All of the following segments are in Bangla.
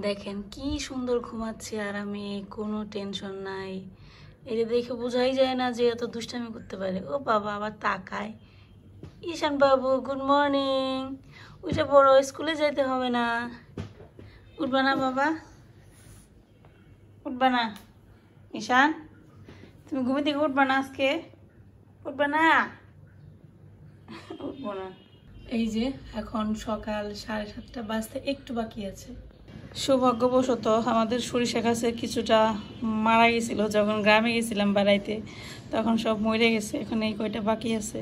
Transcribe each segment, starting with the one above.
দেখেন কি সুন্দর ঘুমাচ্ছে আরামে, কোনো টেনশন নাই। এটা দেখে বোঝাই যায় না যে এত দুষ্টামি করতে পারে। ও বাবা আবার তাকায়। ঈশান বাবু গুড মর্নিং। উঠে পড়ো, স্কুলে যাইতে হবে না। উঠবা না বাবা, উঠবা না। ঈশান তুমি ঘুমে থেকে উঠবা না আজকে? উঠবা না? উঠবো না। এই যে এখন সকাল 7:30 বাজতে একটু বাকি আছে। সৌভাগ্যবশত আমাদের সরিষা গাছে কিছুটা মারা গেছিল, যখন গ্রামে গেছিলাম বেড়াইতে তখন সব মরে গেছে। এখন এই কয়টা বাকি আছে,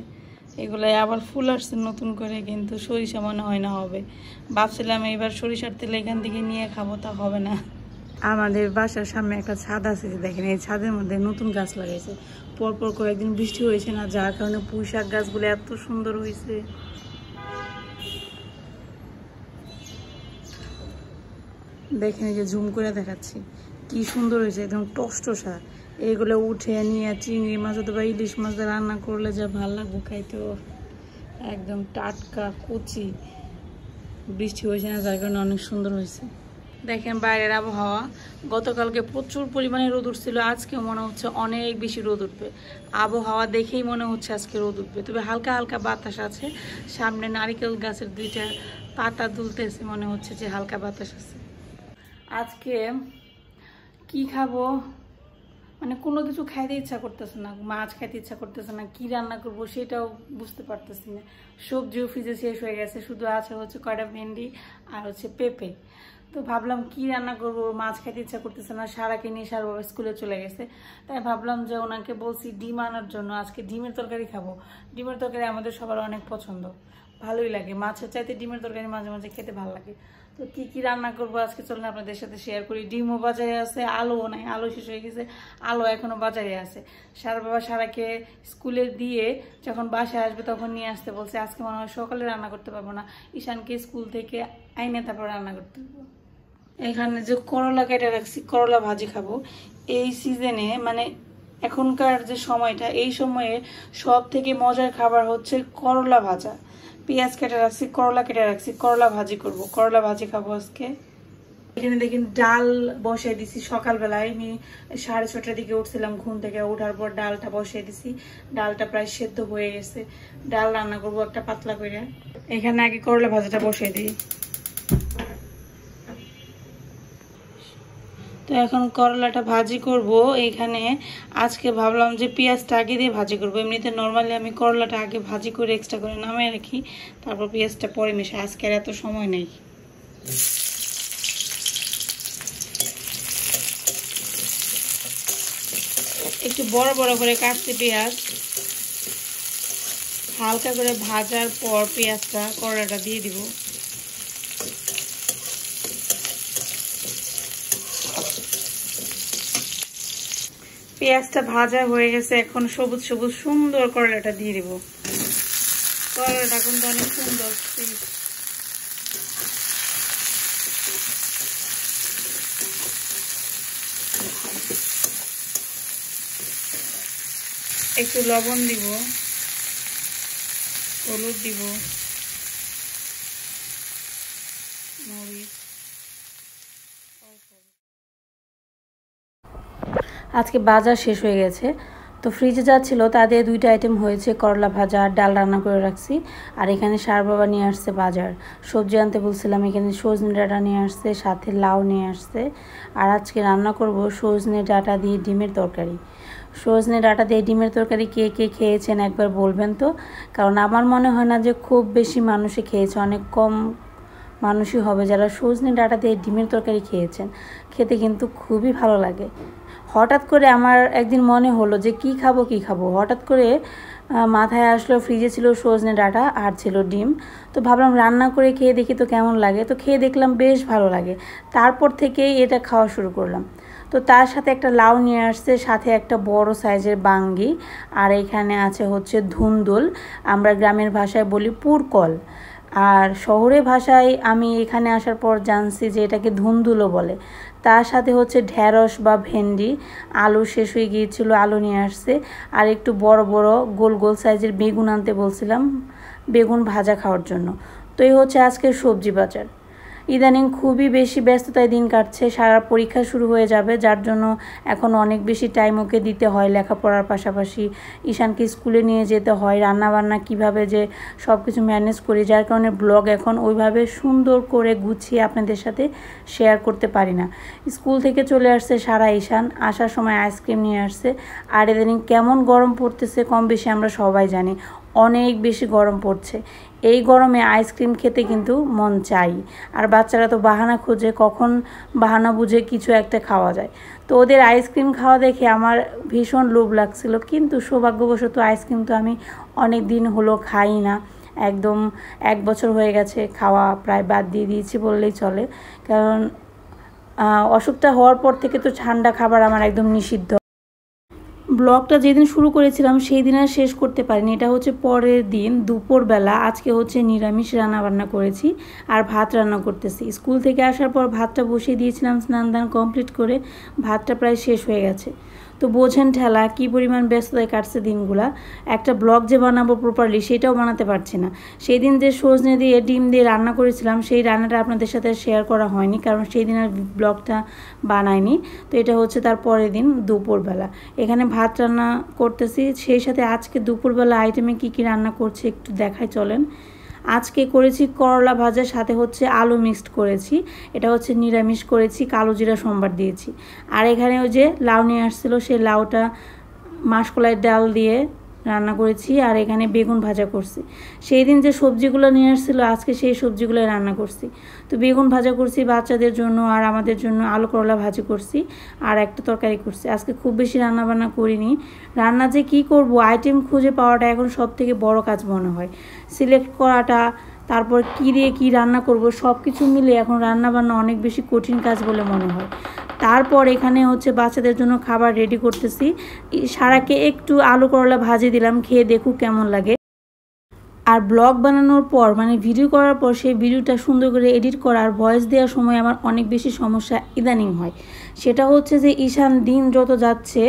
এগুলো আবার ফুল আসছে নতুন করে, কিন্তু সরিষা মনে হয় না হবে। ভাবছিলাম এইবার সরিষার তেল এখান থেকে নিয়ে খাবো, তা হবে না। আমাদের বাসার সামনে একটা ছাদ আছে, দেখেন এই ছাদের মধ্যে নতুন গাছ লাগাইছে। পরপর কয়েকদিন বৃষ্টি হয়েছে না, যার কারণে পুঁই শাক গাছগুলো এত সুন্দর হয়েছে। দেখেন এই যে জুম করে দেখাচ্ছি কি সুন্দর হয়েছে, একদম টসটসা। এগুলো উঠে নিয়ে চিংড়ি মাছ অথবা ইলিশ মাছ রান্না করলে যা ভালো লাগবে খাইতে, একদম টাটকা কচি। বৃষ্টি হয়েছে না, যার কারণে অনেক সুন্দর হয়েছে। দেখেন বাইরের আবহাওয়া, গতকালকে প্রচুর পরিমাণে রোদ উঠছিল, আজকেও মনে হচ্ছে অনেক বেশি রোদ উঠবে। আবহাওয়া দেখেই মনে হচ্ছে আজকে রোদ উঠবে, তবে হালকা হালকা বাতাস আছে। সামনে নারিকেল গাছের দুইটা পাতা দুলতেছে, মনে হচ্ছে যে হালকা বাতাস আছে। আজকে কি খাবো, মানে কোনো কিছু খাইতে ইচ্ছা করতেছে না, মাছ খাইতে ইচ্ছা করতেছে না, কি রান্না করব সেটাও বুঝতে পারতেছি না। সবজিও ফ্রিজে শেষ হয়ে গেছে, শুধু আছে হচ্ছে কয়টা ভেন্ডি আর হচ্ছে পেঁপে। তো ভাবলাম কি রান্না করব, মাছ খাইতে ইচ্ছা করতেছে না। সারাকে নিয়ে সারা বাবা স্কুলে চলে গেছে, তাই ভাবলাম যে ওনাকে বলছি ডিম আনার জন্য, আজকে ডিমের তরকারি খাবো। ডিমের তরকারি আমাদের সবার অনেক পছন্দ, ভালোই লাগে। মাছের চাইতে ডিমের তরকারি মাঝে মাঝে খেতে ভালো লাগে। তো কি কি রান্না করবো আজকে চলুন আপনাদের সাথে শেয়ার করি। ডিমও বাজারে আছে, আলুও নাই, আলু শেষ হয়ে গেছে, আলু এখনো বাজারে আছে। সারা বাবা সারাকে স্কুলে দিয়ে যখন বাসায় আসবে তখন নিয়ে আসতে বলছে। আজকে মনে হয় সকালে রান্না করতে পারবো না, ঈশানকে স্কুল থেকে আইনে তারপর রান্না করতে পারবো। এখানে যে করলা কেটে রাখছি, করলা ভাজি খাবো এই সিজনে। মানে এখনকার যে সময়টা, এই সময়ে সব থেকে মজার খাবার হচ্ছে করলা ভাজা। পেঁয়াজ কেটে রাখছি, করলা কেটে রাখছি, করলা ভাজি করব, করলা ভাজি খাবো আজকে। এখানে দেখেন ডাল বসিয়ে দিছি সকালবেলায়। আমি 6:30টার দিকে উঠছিলাম ঘুম থেকে, ওঠার পর ডালটা বসিয়ে দিছি। ডালটা প্রায় সেদ্ধ হয়ে গেছে, ডাল রান্না করবো একটা পাতলা করে। এখানে আগে করলা ভাজাটা বসিয়ে দিই। তো এখন করলাটা ভাজি করব। এখানে আজকে ভাবলাম যে পেঁয়াজটা আগে দিয়ে ভাজি করব। এমনিতে নর্মালি আমি করলাটা আগে ভাজি করে এক্সট্রা করে নামিয়ে রাখি, তারপর পেঁয়াজটা পরে মেশাই। আজকে আর এত সময় নেই। একটু বড় বড় করে কাটতে পেঁয়াজ, হালকা করে ভাজার পর পেঁয়াজটা করলাটা দিয়ে দিব। পেঁয়াজটা ভাজা হয়ে গেছে, এখন সবুজ সবুজ সুন্দর করলাটা দিয়ে দিব। করলাটা কিন্তু অনেক সুন্দর। একটু লবণ দিব, হলুদ দিব, মরিচ। আজকে বাজার শেষ হয়ে গেছে, তো ফ্রিজে যা ছিল তা দিয়ে দুইটা আইটেম হয়েছে, করলা ভাজা আর ডাল রান্না করে রাখছি। আর এখানে সার বাবা নিয়ে আসছে বাজার, সবজি আনতে বলছিলাম। এখানে সজনে ডাঁটা নিয়ে আসছে, সাথে লাউ নিয়ে আসছে। আর আজকে রান্না করব সজনে ডাঁটা দিয়ে ডিমের তরকারি। সজনে ডাঁটা দিয়ে ডিমের তরকারি কে কে খেয়েছেন একবার বলবেন তো, কারণ আমার মনে হয় না যে খুব বেশি মানুষই খেয়েছে, অনেক কম মানুষই হবে যারা সজনে ডাঁটা দিয়ে ডিমের তরকারি খেয়েছেন। খেতে কিন্তু খুবই ভালো লাগে। হঠাৎ করে আমার একদিন মনে হলো যে কি খাবো, হঠাৎ করে মাথায় আসলো, ফ্রিজে ছিল সজনে ডাঁটা আর ছিল ডিম। তো ভাবলাম রান্না করে খেয়ে দেখি তো কেমন লাগে। তো খেয়ে দেখলাম বেশ ভালো লাগে, তারপর থেকেই এটা খাওয়া শুরু করলাম। তো তার সাথে একটা লাউ নিয়ে আসছে, সাথে একটা বড় সাইজের বাঙ্গি, আর এখানে আছে হচ্ছে ধুন্দুল, আমরা গ্রামের ভাষায় বলি পুরকল। আর শহরের ভাষায় আমি এখানে আসার পর জানছি যে এটাকে ধুন্দুলও বলে। তার সাথে হচ্ছে ঢেঁড়স বা ভেন্ডি, আলু শেষ হয়ে গিয়েছিল, আলু নিয়ে আসছে। আর একটু বড় বড় গোল গোল সাইজের বেগুন আনতে বলছিলাম, বেগুন ভাজা খাওয়ার জন্য। তো এই হচ্ছে আজকের সবজি বাজার। ইদানিং খুবই বেশি ব্যস্ততায় দিন কাটছে, সারা পরীক্ষা শুরু হয়ে যাবে, যার জন্য এখন অনেক বেশি টাইম ওকে দিতে হয় লেখাপড়ার পাশাপাশি। ঈশানকে স্কুলে নিয়ে যেতে হয়, রান্নাবান্না কিভাবে যে সব কিছু ম্যানেজ করি, যার কারণে ব্লগ এখন ওইভাবে সুন্দর করে গুছিয়ে আপনাদের সাথে শেয়ার করতে পারি না। স্কুল থেকে চলে আসছে সারা ঈশান, আসার সময় আইসক্রিম নিয়ে আসছে। আর ইদানিং কেমন গরম পড়তেছে কম বেশি আমরা সবাই জানি, অনেক বেশি গরম পড়ছে। এই গরমে আইসক্রিম খেতে কিন্তু মন চাই, আর বাচ্চারা তো বাহানা খোঁজে, কখন বাহানা বুঝে কিছু একটা খাওয়া যায়। তো ওদের আইসক্রিম খাওয়া দেখে আমার ভীষণ লোভ লাগছিল, কিন্তু সৌভাগ্যবশত আইসক্রিম তো আমি অনেক দিন হলো খাই না, একদম 1 বছর হয়ে গেছে খাওয়া প্রায় বাদ দিয়ে দিয়েছি বললেই চলে। কারণ অসুখটা হওয়ার পর থেকে তো ঠান্ডা খাবার আমার একদম নিষিদ্ধ। ব্লগটা যেদিন শুরু করেছিলাম সেই দিন আর শেষ করতে পারিনি, এটা হচ্ছে পরের দিন দুপুরবেলা। আজকে হচ্ছে নিরামিষ রান্নাবান্না করেছি আর ভাত রান্না করতেছি। স্কুল থেকে আসার পর ভাতটা বসিয়ে দিয়েছিলাম, স্নান দান কমপ্লিট করে ভাতটা প্রায় শেষ হয়ে গেছে। তো বোঝেন ঠেলা কী পরিমাণ ব্যস্ততায় কাটছে দিনগুলা। একটা ব্লগ যে বানাবো প্রপারলি সেটাও বানাতে পারছি না। সেই দিন যে সজনে দিয়ে ডিম দিয়ে রান্না করেছিলাম সেই রান্নাটা আপনাদের সাথে শেয়ার করা হয়নি, কারণ সেই দিন আর ব্লগটা বানাইনি। তো এটা হচ্ছে তার পরের দিন দুপুরবেলা, এখানে ভাত রান্না করতেছি। সেই সাথে আজকে দুপুরবেলা আইটেমে কি কি রান্না করছি একটু দেখাই চলেন। আজকে করেছি করলা ভাজা, সাথে হচ্ছে আলু মিক্সড করেছি, এটা হচ্ছে নিরামিষ করেছি, কালো জিরা সম্বার দিয়েছি। আর এখানে ওই যে লাউ নিয়ে আসছিলো সেই লাউটা মাসকলাই ডাল দিয়ে রান্না করেছি, আর এখানে বেগুন ভাজা করছি। সেই দিন যে সবজিগুলো নিয়ে আসছিলো আজকে সেই সবজিগুলো রান্না করছি। তো বেগুন ভাজা করছি বাচ্চাদের জন্য, আর আমাদের জন্য আলু করলা ভাজি করছি, আর একটা তরকারি করছি। আজকে খুব বেশি রান্নাবান্না করিনি। রান্না যে কি করব আইটেম খুঁজে পাওয়াটা এখন সব থেকে বড় কাজ মনে হয়, সিলেক্ট করাটা, তারপর কী দিয়ে কী রান্না করব সব কিছু মিলে এখন রান্নাবান্না অনেক বেশি কঠিন কাজ বলে মনে হয়। তারপর এখানে হচ্ছে বাচ্চাদের জন্য খাবার রেডি করতেছি। সারাকে একটু আলু করলা ভাজি দিলাম, খেয়ে দেখুক কেমন লাগে। আর ব্লগ বানানোর পর মানে ভিডিও করার পর সেই ভিডিওটা সুন্দর করে এডিট করার ভয়েস দেওয়ার সময় আমার অনেক বেশি সমস্যা ইদানিং হয়। সেটা হচ্ছে যে ঈশান দিন যত যাচ্ছে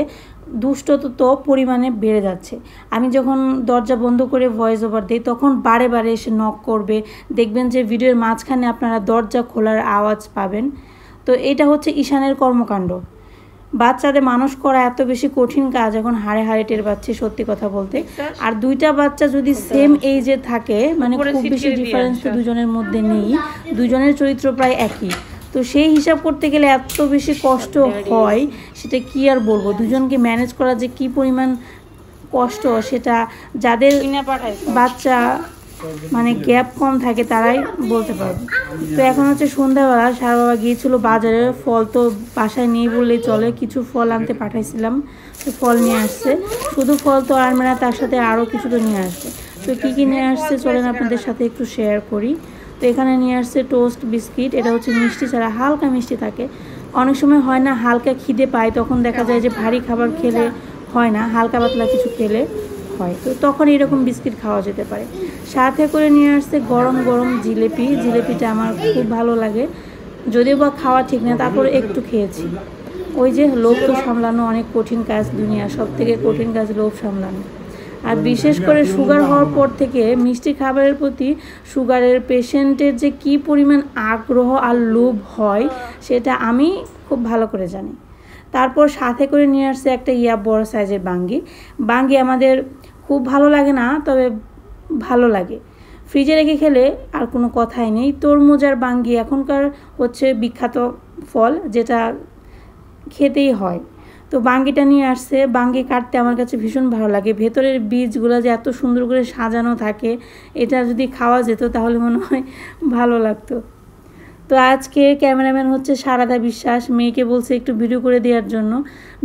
দুষ্টত পরিমাণে বেড়ে যাচ্ছে। আমি যখন দরজা বন্ধ করে ভয়েস ওভার দিই তখন বারে বারে এসে নক করবে, দেখবেন যে ভিডিওর মাঝখানে আপনারা দরজা খোলার আওয়াজ পাবেন। তো এটা হচ্ছে ঈশানের কর্মকাণ্ড। বাচ্চাদের মানুষ করা এত বেশি কঠিন কাজ এখন হাড়ে হাড়ে টের পাচ্ছি সত্যি কথা বলতে। আর দুইটা বাচ্চা যদি সেম এইজে থাকে মানে খুব বেশি ডিফারেন্স তো দুজনের মধ্যে নেই, দুজনের চরিত্র প্রায় একই। তো সেই হিসাব করতে গেলে এত বেশি কষ্ট হয় সেটা কি আর বলবো। দুজনকে ম্যানেজ করা যে কি পরিমাণ কষ্ট সেটা যাদের বাচ্চা মানে গ্যাপ কম থাকে তারাই বলতে পারবে। তো এখন হচ্ছে সন্ধ্যাবেলা, সারা বাবা গিয়েছিল বাজারে, ফল তো বাসায় নেই বললেই চলে, কিছু ফল আনতে পাঠাইছিলাম, তো ফল নিয়ে আসছে। শুধু ফল তো আনবে না, তার সাথে আরও কিছু তো নিয়ে আসছে। তো কী কী নিয়ে আসছে চলেন আপনাদের সাথে একটু শেয়ার করি। তো এখানে নিয়ে আসছে টোস্ট বিস্কিট, এটা হচ্ছে মিষ্টি ছাড়া, হালকা মিষ্টি থাকে। অনেক সময় হয় না হালকা খিদে পায়, তখন দেখা যায় যে ভারী খাবার খেলে হয় না, হালকা পাতলা কিছু খেলে হয়, তো তখন এরকম বিস্কিট খাওয়া যেতে পারে। সাথে করে নিয়ে আসছে গরম গরম জিলেপি, জিলেপিটা আমার খুব ভালো লাগে, যদিও বা খাওয়া ঠিক না তারপরে একটু খেয়েছি। ওই যে লোভ তো সামলানো অনেক কঠিন কাজ, দুনিয়া সব থেকে কঠিন কাজ লোভ সামলানো। আর বিশেষ করে সুগার হওয়ার পর থেকে মিষ্টি খাবারের প্রতি সুগারের পেশেন্টের যে কি পরিমাণ আগ্রহ আর লোভ হয় সেটা আমি খুব ভালো করে জানি। তারপর সাথে করে নিয়ে আসছে একটা বড় সাইজের বাঙ্গি। বাঙ্গি আমাদের খুব ভালো লাগে না, তবে ভালো লাগে, ফ্রিজে রেখে খেলে আর কোনো কথাই নেই। তরমুজ আর বাঙ্গি এখনকার হচ্ছে বিখ্যাত ফল, যেটা খেতেই হয়। তো বাঙ্গিটা নিয়ে আসছে, বাঙ্গি কাটতে আমার কাছে ভীষণ ভালো লাগে, ভেতরের বীজগুলো যে এত সুন্দর করে সাজানো থাকে, এটা যদি খাওয়া যেত তাহলে মনে হয় ভালো লাগতো। তো আজকে ক্যামেরাম্যান হচ্ছে সারাদা বিশ্বাস, মেয়েকে বলছে একটু ভিডিও করে দেওয়ার জন্য,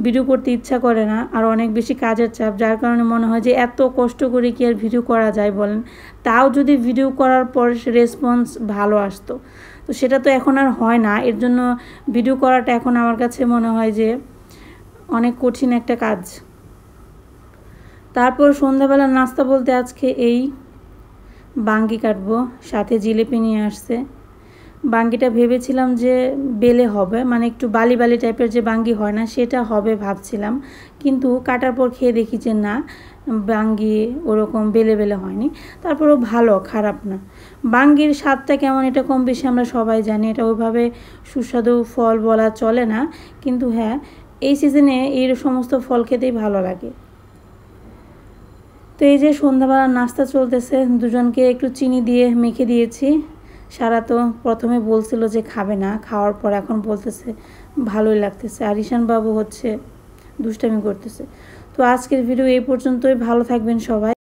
ভিডিও করতে ইচ্ছা করে না, আর অনেক বেশি কাজের চাপ, যার কারণে মনে হয় যে এত কষ্ট করে কি আর ভিডিও করা যায় বলেন। তাও যদি ভিডিও করার পর রেসপন্স ভালো আসতো, তো সেটা তো এখন আর হয় না। এর জন্য ভিডিও করাটা এখন আমার কাছে মনে হয় যে অনেক কঠিন একটা কাজ। তারপর সন্ধ্যাবেলার নাস্তা বলতে আজকে এই বাঙ্গি কাটবো, সাথে জিলেপি নিয়ে আসছে। বাঙ্গিটা ভেবেছিলাম যে বেলে হবে, মানে একটু বালি বালি টাইপের যে বাঙ্গি হয় না সেটা হবে ভাবছিলাম, কিন্তু কাটার পর খেয়ে দেখি যে না, বাঙ্গি ওরকম বেলে বেলে হয়নি। তারপরও ভালো, খারাপ না, বাঙ্গির স্বাদটা কেমন এটা কম বেশি আমরা সবাই জানি, এটা ওইভাবে সুস্বাদু ফল বলা চলে না, কিন্তু হ্যাঁ এই সিজনে এই সমস্ত ফল খেতেই ভালো লাগে। তো এই যে সন্ধ্যাবেলা নাস্তা চলতেছে, দুজনকে একটু চিনি দিয়ে মেখে দিয়েছি। সারা তো প্রথমে বলছিল যে খাবে না, খাওয়ার পর এখন বলতেছে ভালোই লাগতেছে। আর ঈশান বাবু হচ্ছে দুষ্টামি করতেছে। তো আজকের ভিডিও এই পর্যন্তই, ভালো থাকবেন সবাই।